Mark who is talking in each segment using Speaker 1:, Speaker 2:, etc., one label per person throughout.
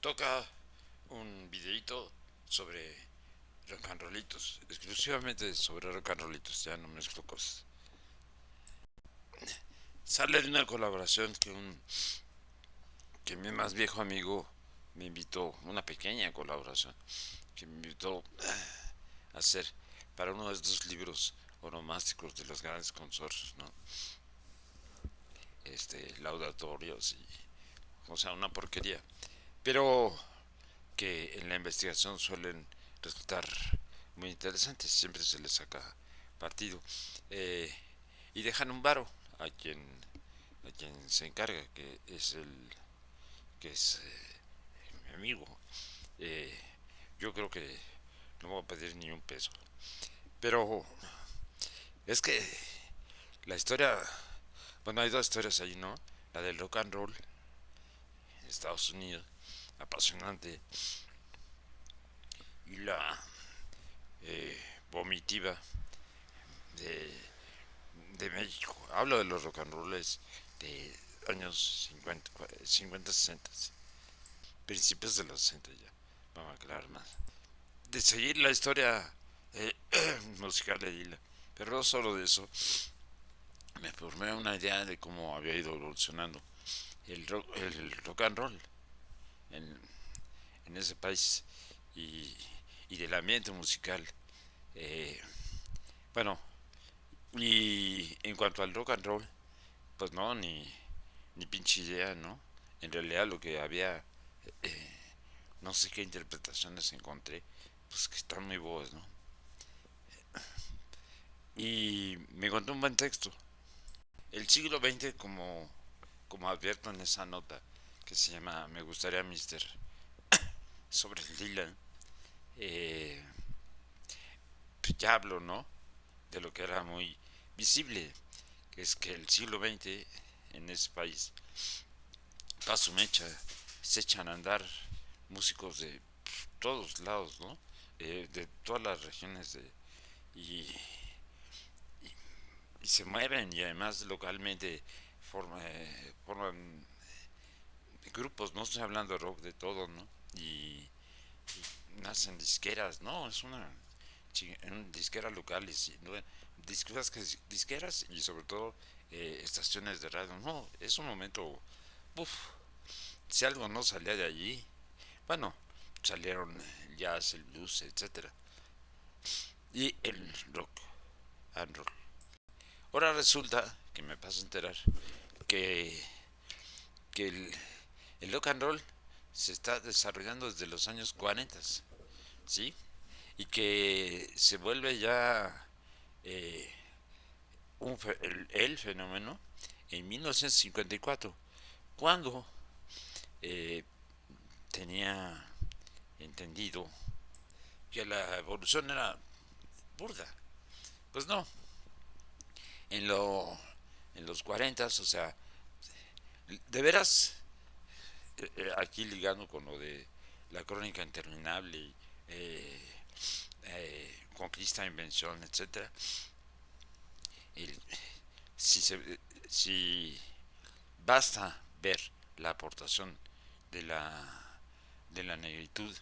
Speaker 1: toca un videito sobre rock and rollitos, exclusivamente sobre rock and rollitos, ya no mezclo cosas. Sale de una colaboración que mi más viejo amigo me invitó, una pequeña colaboración, que me invitó a hacer para uno de estos libros onomásticos de los grandes consorcios, ¿no? Laudatorios y, o sea, una porquería. Pero que en la investigación suelen resultar muy interesantes, siempre se les saca partido. Eh, y dejan un varo a quien se encarga, que es mi amigo. Eh, yo creo que no voy a pedir ni un peso. Pero es que la historia, bueno, hay dos historias ahí, ¿no? La del rock and roll en Estados Unidos, apasionante, y la vomitiva de, de México. Hablo de los rock and rolls de años 50 60, principios de los 60 ya. Vamos a aclarar más. De seguir la historia musical de Dila. Pero no solo de eso, me formé una idea de cómo había ido evolucionando el rock and roll en, en ese país y, y del ambiente musical. Eh, bueno, y en cuanto al rock and roll, pues no, ni pinche idea, ¿no? En realidad lo que había, no sé qué interpretaciones encontré, pues que están muy boas, ¿no? Y me encontré un buen texto. El siglo XX, como advierto en esa nota, que se llama Me gustaría Mister, sobre el Dylan, eh, pues ya hablo, ¿no? De lo que era muy visible, que es que el siglo XX en ese país, paso mecha, se echan a andar músicos de todos lados, ¿no? De todas las regiones y, y se mueven y además localmente forman grupos, no estoy hablando de rock, de todo, ¿no? Y nacen disqueras, ¿no? Es una disqueras locales, ¿no? Disqueras y sobre todo estaciones de radio. No, es un momento, uf, si algo no salía de allí, bueno, salieron el jazz, el blues, etcétera, y el rock and roll. Ahora resulta que me pasa a enterar que, que el rock and roll se está desarrollando desde los años 40, ¿sí? Y que se vuelve ya eh, el fenómeno en 1954, cuando eh, tenía entendido que la evolución era burda. Pues no, en, lo, en los 40, o sea, de veras, aquí ligando con lo de la crónica interminable y conquista, invención, etcétera, el, si, si basta ver la aportación de de la negritud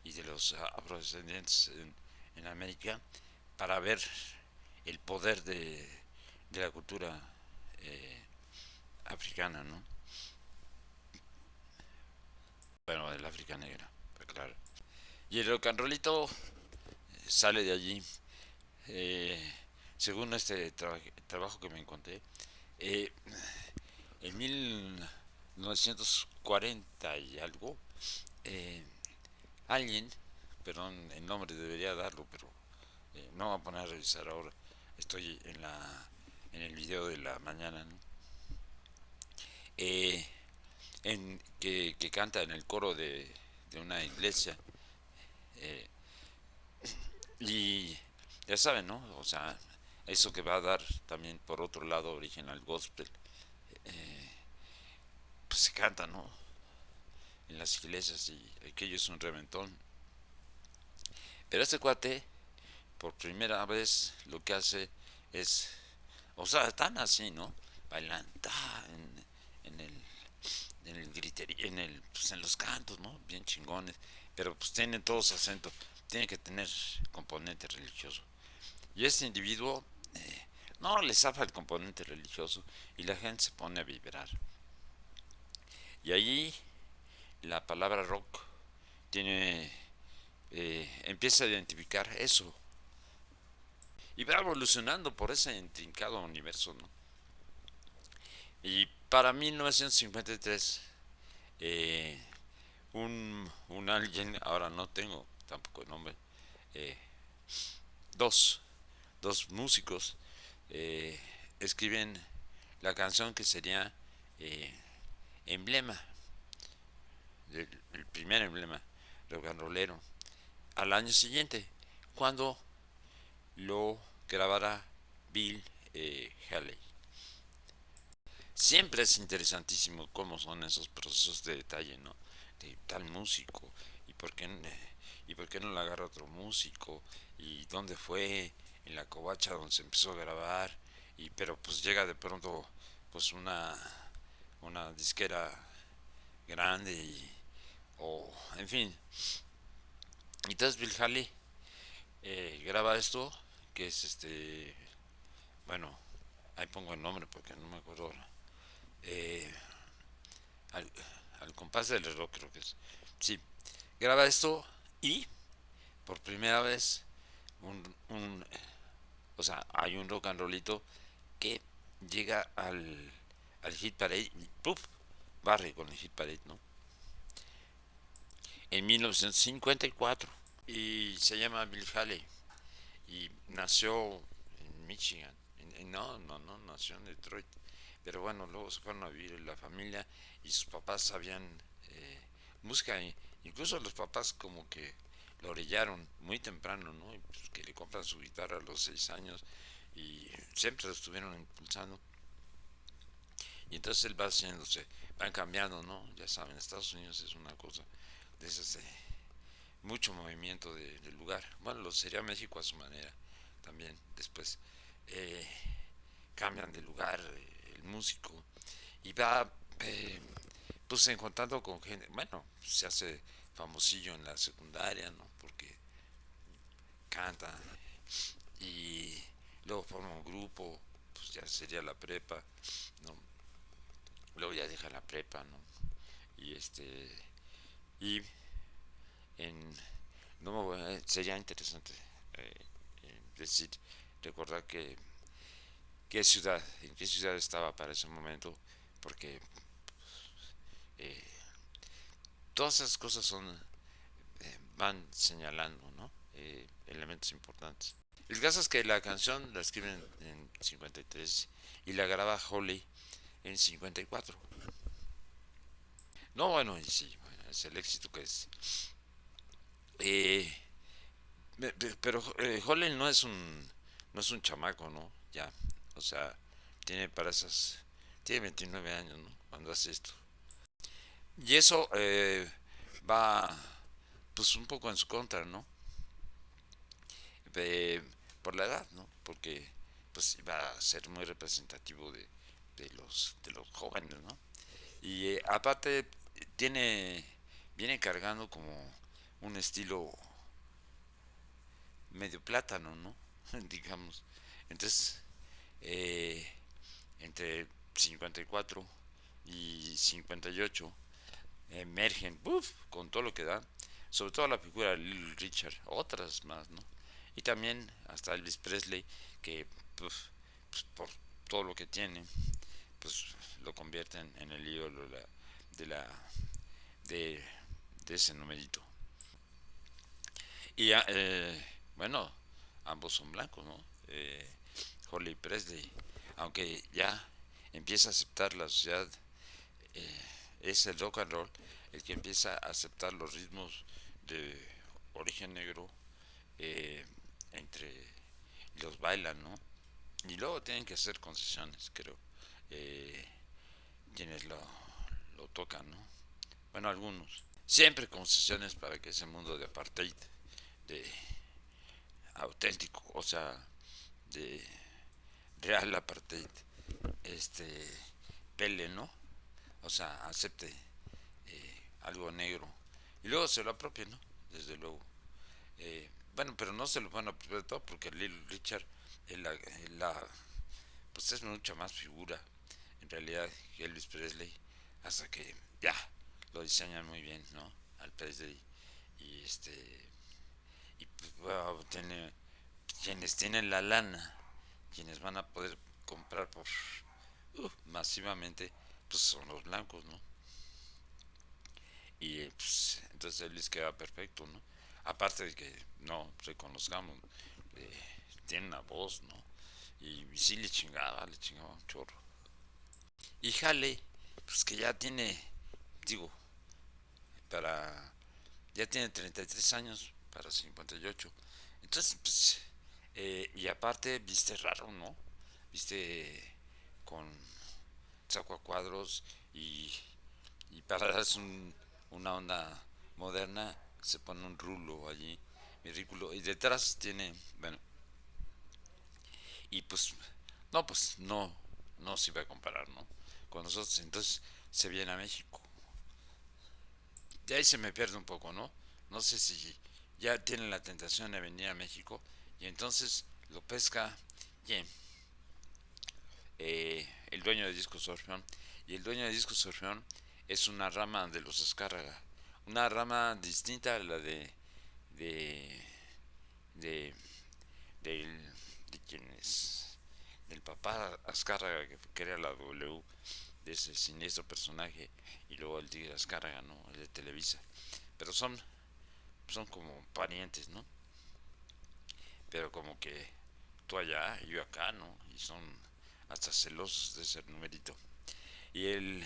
Speaker 1: y de los afrodescendientes en América para ver el poder de la cultura eh, africana, ¿no? Bueno, del África negra, pues claro. Y el rock and rollito sale de allí. Eh, Según este trabajo que me encontré, eh, en 1940 y algo, eh, alguien, perdón, el nombre debería darlo, pero no voy a poner a revisar ahora, estoy en el video de la mañana, ¿no? Eh, que canta en el coro de una iglesia, eh, y ya saben, ¿no? O sea, eso que va a dar también por otro lado origen al gospel, pues se canta, ¿no? En las iglesias y aquello es un reventón. Pero este cuate, por primera vez, lo que hace es, o sea, están así, ¿no? Bailan en el griterío, pues hacen los cantos, ¿no? Bien chingones, pero pues tienen todos acento, tiene que tener componente religioso. Y este individuo no le zafa el componente religioso y la gente se pone a vibrar. Y allí la palabra rock tiene empieza a identificar eso y va evolucionando por ese intrincado universo, ¿no? Y para 1953 eh, un alguien, ahora no tengo tampoco el nombre, eh, dos, dos músicos eh, escriben la canción que sería eh, emblema, el primer emblema rock and rollero, al año siguiente, cuando lo grabara Bill Haley. Siempre es interesantísimo cómo son esos procesos de detalle, ¿no? De tal músico, y por qué, y por qué no le agarra otro músico, y dónde fue, en la covacha donde se empezó a grabar, y pero pues llega de pronto pues una disquera grande y o en fin. Y entonces Bill Haley graba esto, que es bueno, ahí pongo el nombre porque no me acuerdo ahora. Eh, al, al compás del reloj creo que es. Sí, graba esto y por primera vez un o sea, hay un rock and rollito que llega al hit parade y ¡puf! Barre con el hit parade, ¿no? En 1954 y se llama Bill Haley y nació en Michigan. No, nació en Detroit. Pero bueno, luego se fueron a vivir en la familia y sus papás sabían música. Incluso los papás como que lo orillaron muy temprano, ¿no? Y pues que le compran su guitarra a los 6 años y siempre lo estuvieron impulsando. Y entonces él va haciéndose, van cambiando, ¿no? Ya saben, Estados Unidos es una cosa de esas mucho movimiento del lugar. Bueno, lo sería México a su manera también después. Eh, cambian de lugar el músico y va pues encontrando con gente, bueno, se hace famosillo en la secundaria, ¿no? Porque canta y luego forma un grupo, pues ya sería la prepa, ¿no? Luego ya deja la prepa, ¿no? Y y en no sería interesante eh, decir recordar que en qué ciudad estaba para ese momento, porque eh, todas esas cosas van señalando, ¿no? Elementos importantes. El caso es que la canción la escriben en 53 y la graba Holly en 54. No, bueno, y sí, bueno, es el éxito que es. Eh, pero Holly no es un chamaco, ¿no? Ya, o sea, tiene para esas, tiene 29 años, ¿no? Cuando hace esto. Y eso va, pues un poco en su contra, ¿no? Eh, por la edad, ¿no? Porque pues va a ser muy representativo de los jóvenes, ¿no? Y aparte tiene, viene cargando como un estilo medio plátano, ¿no? Digamos. Entonces, eh, entre 54 y 58 emergen, ¡buf! Con todo lo que da, sobre todo la figura de Little Richard, otras más, ¿no? Y también hasta Elvis Presley, que pues, por todo lo que tiene, pues lo convierten en el ídolo de la de, de ese numerito. Y bueno, ambos son blancos, ¿no? Holly Presley, aunque ya empieza a aceptar la sociedad, eh, es el rock and roll el que empieza a aceptar los ritmos de origen negro eh, entre los bailan, ¿no? Y luego tienen que hacer concesiones, creo, eh, quienes lo tocan, ¿no? Bueno, algunos. Siempre concesiones para que ese mundo de apartheid, de auténtico, o sea, de real apartheid, este, pele, ¿no? O sea, acepte algo Y luego se lo apropian, ¿no? Desde luego. Bueno, pero no se lo van a apropiar todo porque Little Richard es pues es mucha más figura en realidad que Elvis Presley, hasta que ya lo diseñan muy bien, ¿no? Al Presley. Y y pues, bueno, quienes tienen la lana, quienes van a poder comprar por masivamente, pues son los blancos, ¿no? Y pues, entonces Elvis queda perfecto, ¿no? Aparte de que no reconozcamos, eh, tiene una voz, ¿no? Y sí le chingaba un chorro. Y Hale, pues que ya tiene, digo, para, ya tiene 33 años para 58. Entonces, pues, y aparte viste raro, ¿no? Viste con saco a cuadros y para darse una onda moderna se pone un rulo allí, ridículo. Y detrás tiene, bueno, y pues, no, pues no se iba a comparar, ¿no? Con nosotros, entonces se viene a México. De ahí se me pierde un poco, ¿no? No sé si ya tienen la tentación de venir a México y entonces lo pesca bien el dueño de Discos Orfeón. Y el dueño de Discos Orfeón es una rama de los Azcárraga, una rama distinta a la de, de, del, de quien es, del papá Azcárraga que era la W, de ese siniestro personaje, y luego el Tigre Azcárraga, ¿no? El de Televisa. Pero son como parientes, ¿no? Pero como que tú allá y yo acá, ¿no? Y son hasta celosos de ser numerito. Y el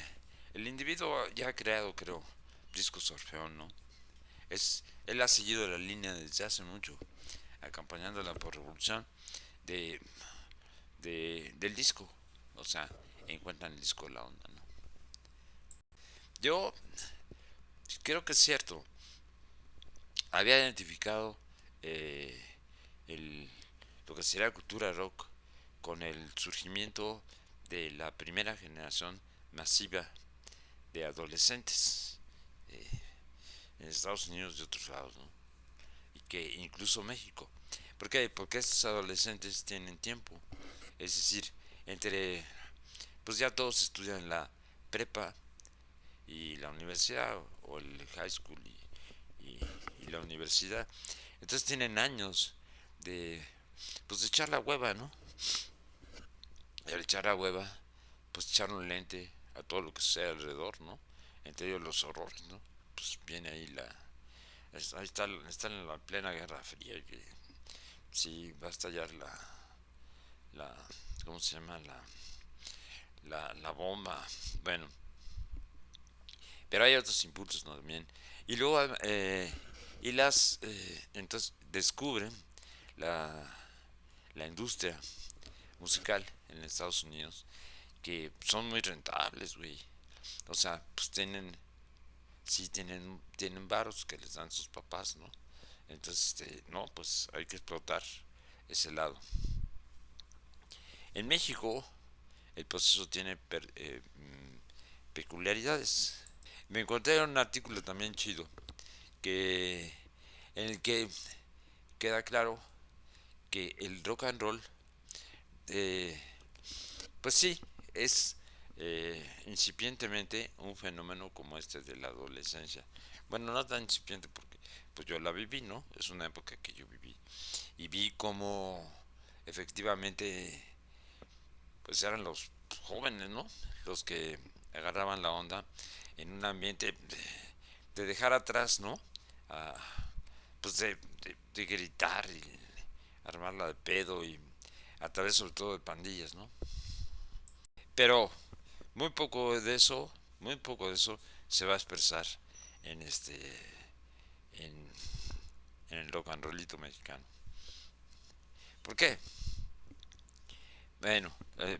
Speaker 1: individuo ya ha creado, creo, Discos Orfeón, ¿no? Él ha seguido la línea desde hace mucho, acompañándola por revolución de, del disco. O sea, encuentran el disco de la onda, ¿no? Yo creo que es cierto. Había identificado eh, el, lo que sería la cultura rock con el surgimiento de la primera generación masiva de adolescentes eh, en Estados Unidos y otros lados, ¿no? Y que incluso México. ¿Por qué? Porque estos adolescentes tienen tiempo. Es decir, entre, pues ya todos estudian la prepa y la universidad o el high school y la universidad. Entonces tienen años de, pues de echar la hueva, ¿no? Y al echar la hueva, pues echar un lente a todo lo que sucede alrededor, ¿no? Entre ellos los horrores, ¿no? Pues viene ahí ahí está en la plena Guerra Fría que sí va a estallar la ¿cómo se llama? La bomba. Bueno, pero hay otros impulsos, ¿no? También. Y luego, entonces descubren la, la industria musical en Estados Unidos que son muy rentables, güey. O sea, pues sí tienen varos que les dan sus papás, ¿no? Entonces, no, pues hay que explotar ese lado. En México, el proceso tiene peculiaridades. Me encontré un artículo también chido que en el que queda claro que el rock and roll, eh, pues sí, es incipientemente un fenómeno como este de la adolescencia. Bueno, no tan incipiente porque pues yo la viví, ¿no? Es una época que yo viví y vi cómo efectivamente pues eran los jóvenes, ¿no? Los que agarraban la onda en un ambiente de dejar atrás, ¿no? A, pues de gritar y armarla de pedo y a través sobre todo de pandillas, ¿no? Pero muy poco de eso se va a expresar en en, en el rock and rollito mexicano. ¿Por qué? Bueno,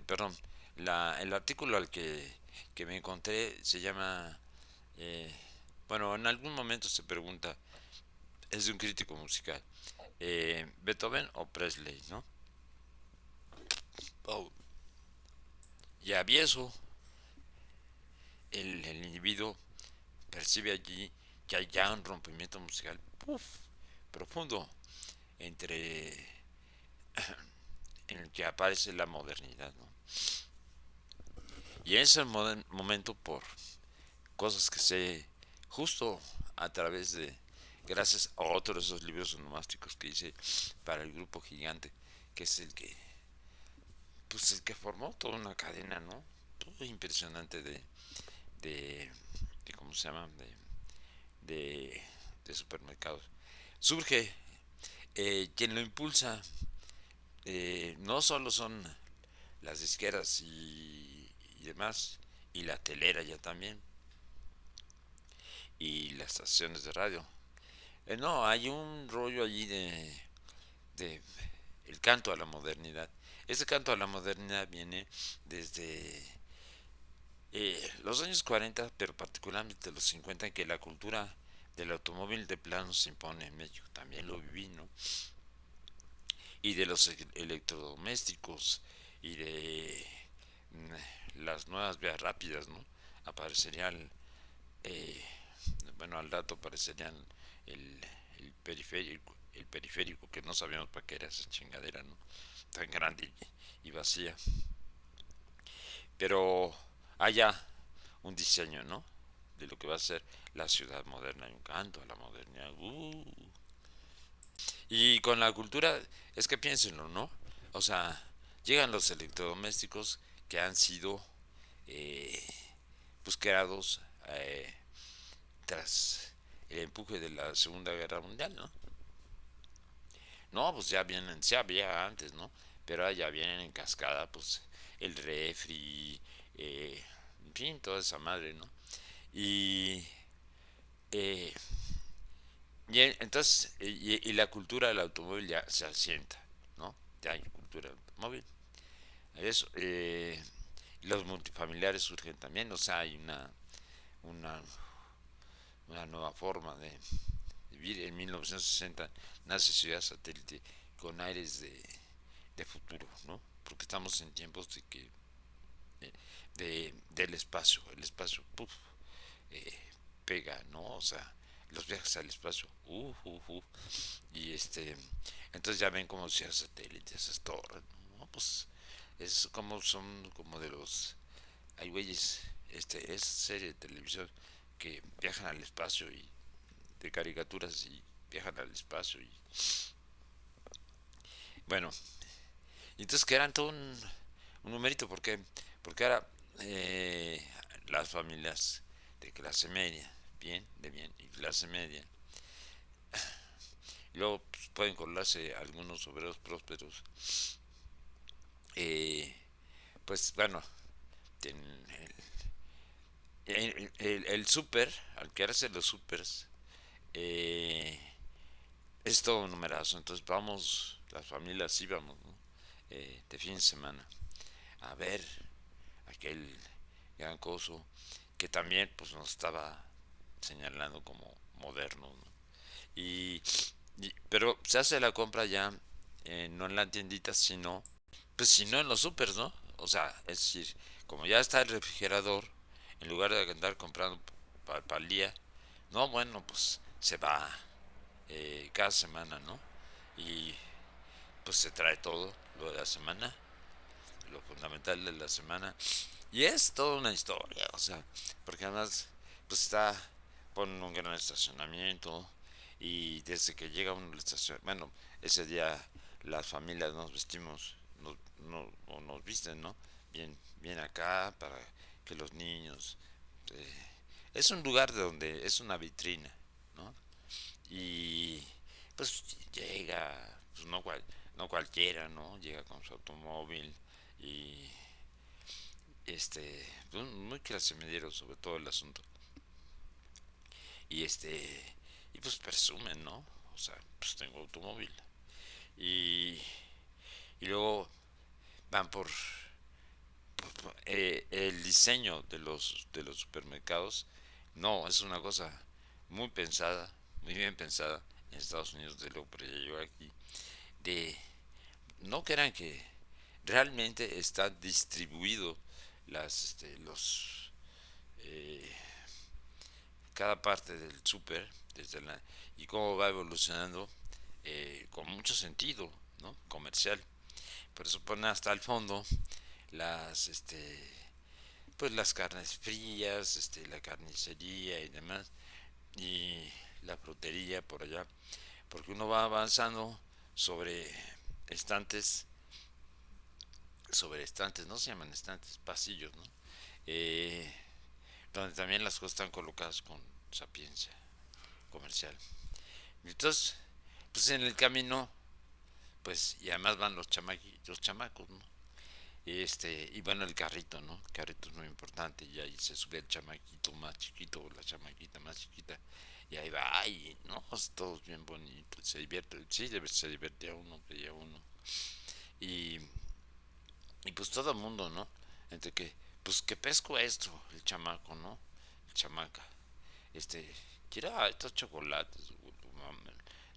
Speaker 1: perdón, el artículo que me encontré se llama, eh, bueno, en algún momento se pregunta, es de un crítico musical, Beethoven o Presley, ¿no? Oh, y avieso, el individuo percibe allí que hay ya un rompimiento musical, uf, profundo entre en el que aparece la modernidad, ¿no? Y en ese momento, por cosas que sé justo a través de, gracias a otro de esos libros onomásticos que hice para el grupo Gigante, que es el que, pues el que formó toda una cadena, ¿no? Todo impresionante de, de ¿cómo se llama? De, de supermercados. Surge, quien lo impulsa, no solo son las disqueras y demás, y la telera ya también, y las estaciones de radio. No, hay un rollo allí de el canto a la modernidad. Ese canto a la modernidad viene desde los años 40, pero particularmente los 50, en que la cultura del automóvil de plano se impone en México. También lo viví, ¿no? Y de los electrodomésticos y de las nuevas vías rápidas, ¿no? Aparecerían, eh, bueno, al rato aparecerían el, el periférico, que no sabíamos para qué era esa chingadera, ¿no? Tan grande y vacía. Pero haya un diseño, ¿no? De lo que va a ser la ciudad moderna y un canto a la modernidad. Y con la cultura, es que piénsenlo, ¿no? O sea, llegan los electrodomésticos que han sido eh, pues creados tras el empuje de la Segunda Guerra Mundial, ¿no? No, pues ya vienen, ya había antes, ¿no? Pero ya vienen en cascada, pues el refri, en fin, toda esa madre, ¿no? Y, eh, entonces, y la cultura del automóvil ya se asienta, ¿no? Ya hay cultura del automóvil. Eso, los multifamiliares surgen también, o sea, hay una, una nueva forma de vivir. En 1960 nace Ciudad Satélite con aires de futuro, ¿no? Porque estamos en tiempos de que del espacio, el espacio, puff, eh, pega, ¿no? O sea, los viajes al espacio, y entonces ya ven como Ciudad Satélite, esas torres, ¿no? Pues es como son como de los, hay güeyes, es serie de televisión que viajan al espacio y de caricaturas y viajan al espacio y bueno, y entonces que eran todo un numerito porque ahora las familias de clase media, bien, de bien, y clase media, y luego pues, pueden colarse algunos obreros prósperos, eh, pues bueno, tienen el súper, al que hace los supers, eh, es todo un numerazo. Entonces vamos, las familias íbamos, ¿no? De fin de semana a ver aquel gran coso que también pues nos estaba señalando como moderno, ¿no? y, pero se hace la compra ya, no en la tiendita, sino pues sino en los supers, ¿no? O sea, es decir, como ya está el refrigerador, en lugar de andar comprando para el día, no, bueno, pues se va cada semana, ¿no? Y pues se trae todo lo de la semana, lo fundamental de la semana. Y es toda una historia, o sea, porque además, pues está, ponen un gran estacionamiento y desde que llega uno a la estación, bueno, ese día las familias nos vestimos, o nos visten, ¿no? Bien, bien acá para que los niños... eh, es un lugar de donde es una vitrina, ¿no? Y pues llega, pues no cualquiera, ¿no? Llega con su automóvil y pues, muy clase mediero sobre todo el asunto. Y y pues presumen, ¿no? O sea, pues tengo automóvil. Y, y luego van por el diseño de los supermercados. No, es una cosa muy pensada, muy bien pensada en Estados Unidos, de luego, pero ya llegó aquí, de no crean que realmente está distribuido los eh, cada parte del súper, desde la, y cómo va evolucionando con mucho sentido, ¿no? Comercial. Por eso ponen hasta el fondo las, pues las carnes frías, la carnicería y demás, y la frutería por allá, porque uno va avanzando sobre estantes, no se llaman estantes, pasillos, ¿no? Eh, donde también las cosas están colocadas con sapiencia comercial. Entonces, pues en el camino, pues, y además van los chamacos, ¿no? Y bueno, el carrito, ¿no? El carrito es muy importante, y ahí se sube el chamaquito más chiquito, o la chamaquita más chiquita, y ahí va, y no, pues todo bien bonito, se divierte, sí, se divierte a uno, veía uno, y, y pues todo el mundo, ¿no? Entre que, pues, ¿qué pesco esto? El chamaco, ¿no? El chamaca, este, quiera estos chocolates,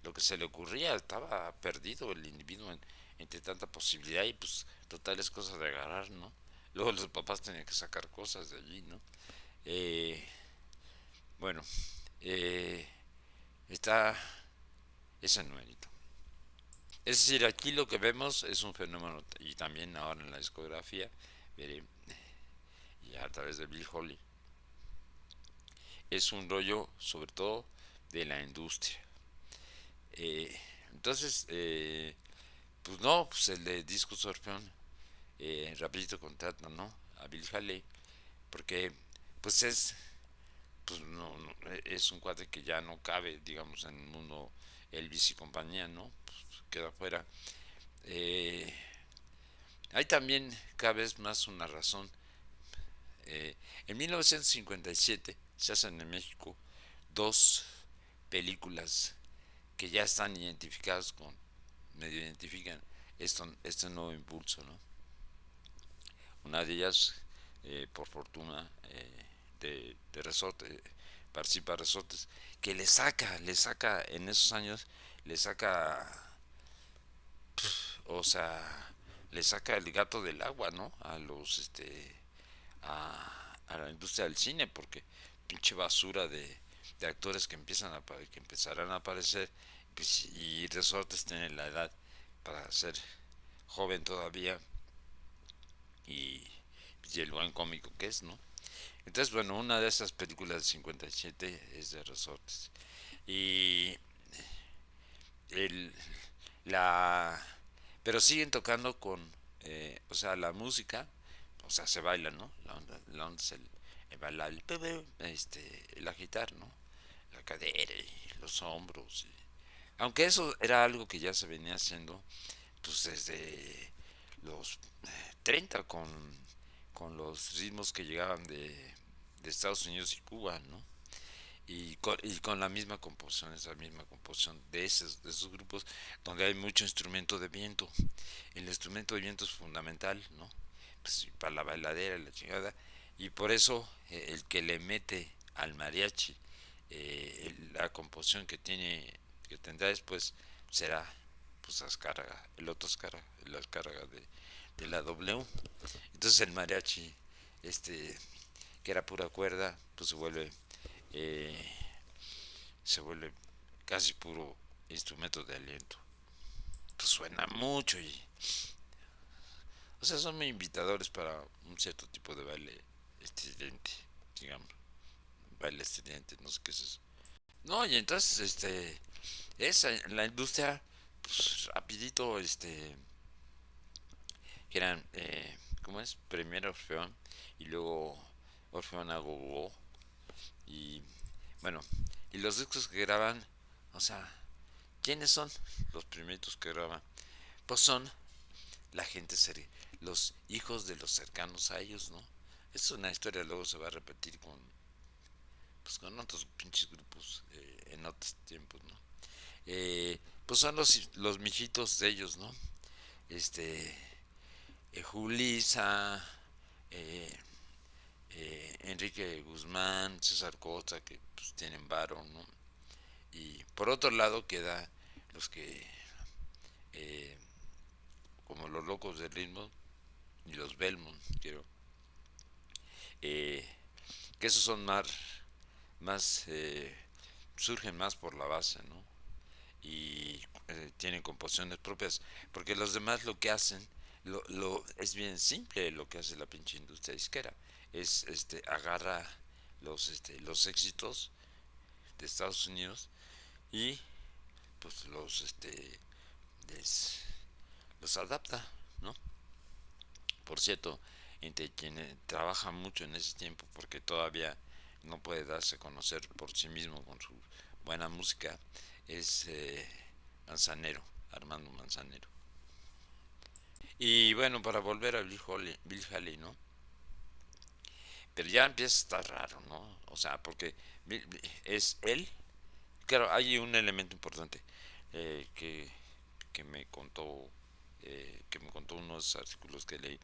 Speaker 1: lo que se le ocurría, estaba perdido el individuo entre tanta posibilidad y pues totales cosas de agarrar, ¿no? Luego los papás tenían que sacar cosas de allí, ¿no? Eh, bueno, eh, está ese numerito. Es decir, aquí lo que vemos es un fenómeno, y también ahora en la discografía, veré, y a través de Bill Holly, es un rollo sobre todo de la industria. Eh, entonces, pues no, pues el de Disco Orfeón, rapidito contrata, ¿no? A Bill Haley, porque pues pues no, es un cuate que ya no cabe, digamos, en el mundo Elvis y compañía, ¿no? Pues queda fuera. Eh, Hay también cada vez más una razón. En 1957 se hacen en México dos películas que ya están identificadas con, medio identifican este nuevo impulso, ¿no? Una de ellas, por fortuna, de Resorte, participa Resortes, que le saca en esos años, le saca, o sea, le saca el gato del agua, ¿no? A los, a la industria del cine, porque pinche basura de actores que empiezan que empezarán a aparecer, pues, y Resortes tiene la edad para ser joven todavía, y, y el buen cómico que es, ¿no? Entonces, bueno, una de esas películas de 57 es de Resortes. Y el, la... Pero siguen tocando con, o sea, la música, o sea, se baila, ¿no? La onda es el bailar, el agitar, ¿no? La cadera y los hombros. Aunque eso era algo que ya se venía haciendo, pues desde los 30 con los ritmos que llegaban de Estados Unidos y Cuba, ¿no? Y con la misma composición, esa misma composición de esos grupos donde hay mucho instrumento de viento. El instrumento de viento es fundamental, ¿no? Pues para la bailadera y la chingada. Y por eso el que le mete al mariachi la composición que tiene, que tendrá después, será pues Azcárraga, el otro Azcárraga, el Azcárraga de la W. Entonces el mariachi, este, que era pura cuerda, pues eh, se vuelve casi puro instrumento de aliento. Pues suena mucho y, o sea, son muy invitadores para un cierto tipo de baile estridente, digamos, baile estridente, no sé qué es eso. No, y entonces, esa, la industria, pues rapidito, que eran, ¿cómo es? Primero Orfeón y luego Orfeón a Gogo. Y bueno, y los discos que graban, o sea, ¿quiénes son los primeritos que graban? Pues son la gente seria, los hijos de los cercanos a ellos, ¿no? Es una historia, luego se va a repetir con, pues, con otros pinches grupos en otros tiempos, ¿no? Pues son los mijitos de ellos, ¿no? Este, Julisa, eh, Enrique Guzmán, César Costa, que pues tienen varo, ¿no? Y por otro lado queda los que, eh, como los locos del ritmo y los Belmont, quiero, eh, que esos son más más surgen más por la base, ¿no? Y tienen composiciones propias, porque los demás lo que hacen es bien simple lo que hace la pinche industria disquera, es agarra los éxitos de Estados Unidos y pues les, los adapta, ¿no? Por cierto, entre quienes trabajan mucho en ese tiempo porque todavía no puede darse a conocer por sí mismo con su buena música es Manzanero, Armando Manzanero. Y bueno, para volver a Bill Haley, ¿no? Pero ya empieza a estar raro, ¿no? O sea, porque es él. Claro, hay un elemento importante que me contó unos artículos que leí,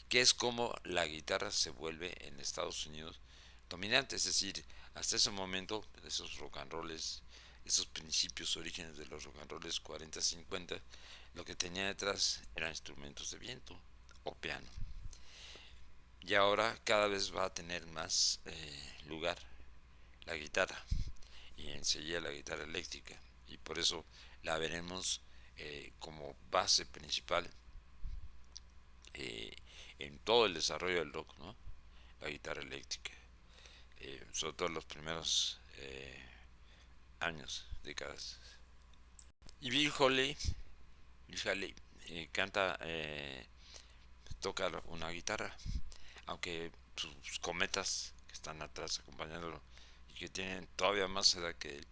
Speaker 1: que es como la guitarra se vuelve en Estados Unidos dominante, es decir, hasta ese momento, esos rock and rolls, esos principios, orígenes de los rock and rolls 40-50, lo que tenía detrás eran instrumentos de viento o piano. Y ahora cada vez va a tener más lugar la guitarra y enseguida la guitarra eléctrica, y por eso la veremos como base principal eh, en todo el desarrollo del rock, ¿no? La guitarra eléctrica, sobre todo los primeros años, décadas. Y Bill Haley canta, toca una guitarra, aunque sus cometas que están atrás acompañándolo y que tienen todavía más edad que él,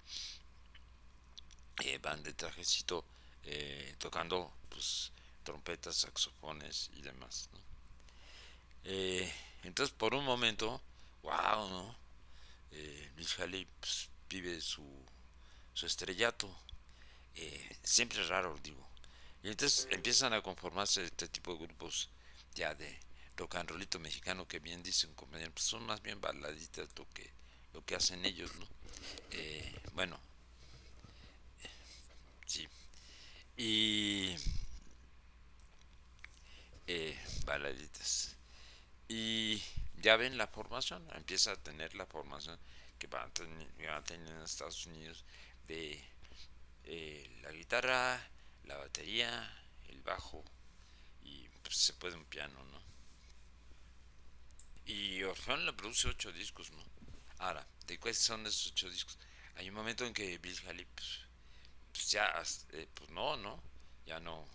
Speaker 1: van de trajecito tocando pues trompetas, saxofones y demás, ¿no? Eh, entonces por un momento, wow, ¿no? Bill Haley pues, vive su estrellato, siempre es raro, digo. Y entonces empiezan a conformarse este tipo de grupos ya de rock and rollito mexicano que bien dicen compañero, pues son más bien baladitas lo que hacen ellos, ¿no? Bueno, sí. Y baladitas. Y ya ven la formación, empieza a tener la formación que va a tener en Estados Unidos de la guitarra, la batería, el bajo y pues, se puede un piano, ¿no? Y Orfeón le produce 8 discos, ¿no? Ahora, ¿de cuáles son esos 8 discos? Hay un momento en que Bill Haley, pues ya, pues no, ya no,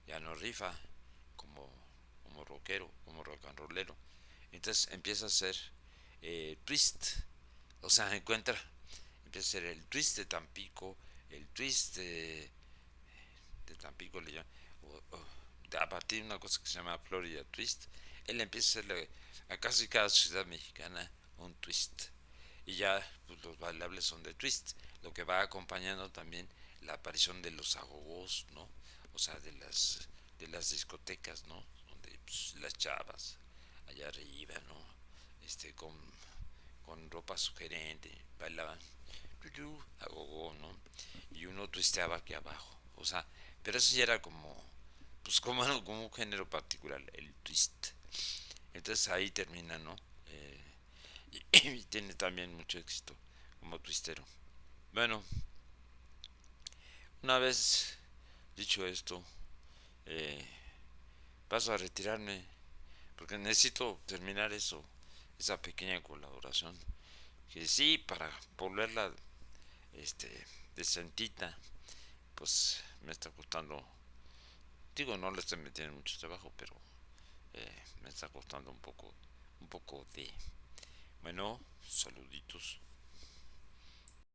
Speaker 1: ya no rifa como, como rockero, como rock and rollero. Entonces empieza a hacer twist, o sea, empieza a hacer el twist de Tampico, el twist de Tampico le llaman, a partir de una cosa que se llama Florida Twist, él empieza a hacerle a casi cada ciudad mexicana un twist. Y ya pues, los bailables son de twist, lo que va acompañando también la aparición de los agogos, ¿no? O sea, de las discotecas, ¿no? Donde pues, las chavas allá arriba, ¿no? Con ropa sugerente, bailaban agogó, ¿no? Y uno twisteaba aquí abajo, o sea, pero eso ya era como, pues como, como un género particular, el twist. Entonces ahí termina, ¿no? Y tiene también mucho éxito como twistero. Bueno, una vez dicho esto, eh, paso a retirarme porque necesito terminar eso, esa pequeña colaboración. Que sí, para volverla este, decentita, pues me está costando, digo, no le estoy metiendo mucho trabajo, pero me está costando un poco de, bueno, saluditos.